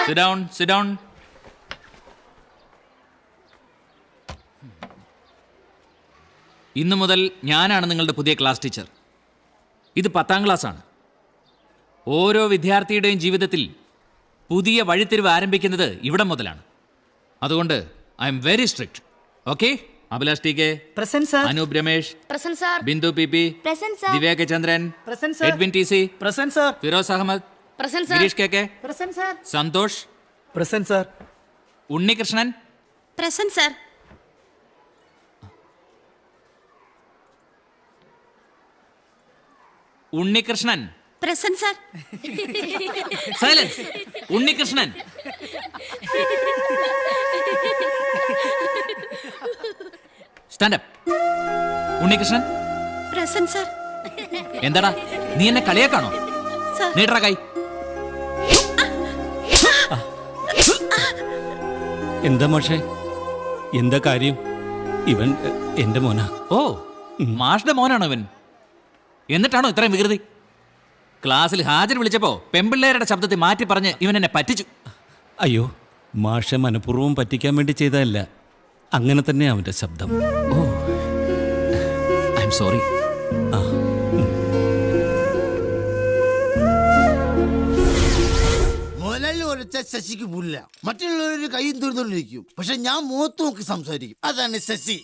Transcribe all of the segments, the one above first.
Sit down, sit down. ഇന്നു മുതൽ ഞാനാണ് നിങ്ങളുടെ പുതിയ ക്ലാസ് ടീച്ചർ. ഇത് 10ാം ക്ലാസ്സാണ്. ഓരോ വിദ്യാർത്ഥിയുടെയും ജീവിതത്തിൽ പുതിയ വഴിത്തിരിവ് ആരംഭിക്കുന്നത് ഇവിടെ മുതലാണ്. അതുകൊണ്ട് I am very strict. Okay? Abhilash T K, Anoop Ramesh, Bindu P P, Divya Chandran, Edwin T C, Firoz Ahammed, Girish K K, Santhosh, Unnikrishnan, Unnikrishnan, silence, Unnikrishnan. Stand up. Unnikrishnan, എന്താടാ നീ എന്നെ കളിയാക്കാണോ? നീട്ടറ കൈ. എന്താ മോശേ, എന്താ കാര്യം? ഇവൻ എന്റെ മോനാ. ഓ, മാഷ്ടെ മോനാണോ ഇവൻ? എന്നിട്ടാണോ ഇത്രയും വികൃതി? ക്ലാസ്സിൽ ഹാജർ വിളിച്ചപ്പോ പെമ്പിള്ളേരുടെ ശബ്ദത്തെ മാറ്റി പറഞ്ഞ് ഇവൻ എന്നെ പറ്റിച്ചു. അയ്യോ, മാഷ മനഃപൂർവ്വം പറ്റിക്കാൻ വേണ്ടി ചെയ്തതല്ല, അങ്ങനെ തന്നെ അവന്റെ ശബ്ദം. ഓ, ഐ എം സോറി. ശശിക്ക് പുല്ല, മറ്റുള്ളവര് കൈയും തുറന്നുകൊണ്ടിരിക്കും, പക്ഷെ ഞാൻ മുഖത്ത് നോക്കി സംസാരിക്കും. അതാണ് ശശി.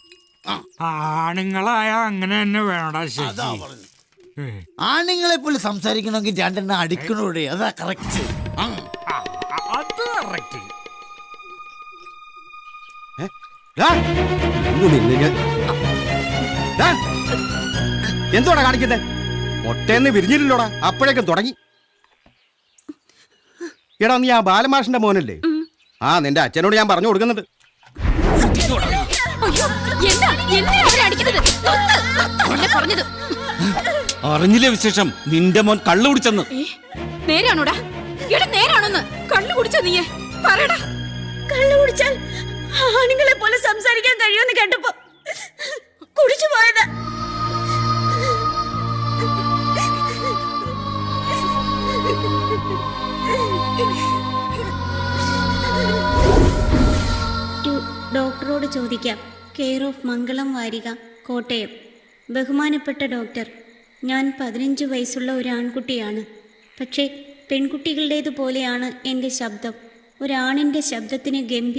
ആണുങ്ങളായ അങ്ങനെ തന്നെ വേണടാ ശശി. ആണുങ്ങളെ പോലെ സംസാരിക്കണമെങ്കിൽ രണ്ടെണ്ണം അടിക്കണോടെ, അതാ കറക്റ്റ്. അത് കറക്റ്റ്. എന്തോടാ കാണിക്കുന്നേ? ഒട്ടേന്ന് വിരിഞ്ഞില്ലല്ലോടാ, അപ്പോഴേക്കും തുടങ്ങി. എടാ, നീ ആ ബാലമാഷിന്റെ മോനല്ലേ? ആ, നിന്റെ അച്ഛനോട് ഞാൻ പറഞ്ഞു കൊടുക്കുന്നുണ്ട്. അറിഞ്ഞില്ല വിശേഷം? നിന്റെ മോൻ കള്ളു കുടിച്ചെന്ന്. നേരാണോടാ? നേരാണോന്ന്? കള്ളു കുടിച്ചോ നീ? പറയടാ. കള്ളു കുടിച്ചാൽ ആണുങ്ങളെ പോലെ സംസാരിക്കാൻ കഴിയുമെന്ന് കേട്ടപ്പോ കുടിച്ചു പോയതാ. ഡോക്ടറോട് ചോദിക്കാം. കെയർ ഓഫ് മംഗളം വാരിക, കോട്ടയം. ബഹുമാനപ്പെട്ട ഡോക്ടർ, ഞാൻ 15 വയസ്സുള്ള ഒരു ആൺകുട്ടിയാണ്. പക്ഷേ പെൺകുട്ടികളുടേതുപോലെയാണ് എൻ്റെ ശബ്ദം. ഒരാണിൻ്റെ ശബ്ദത്തിന് ഗംഭീര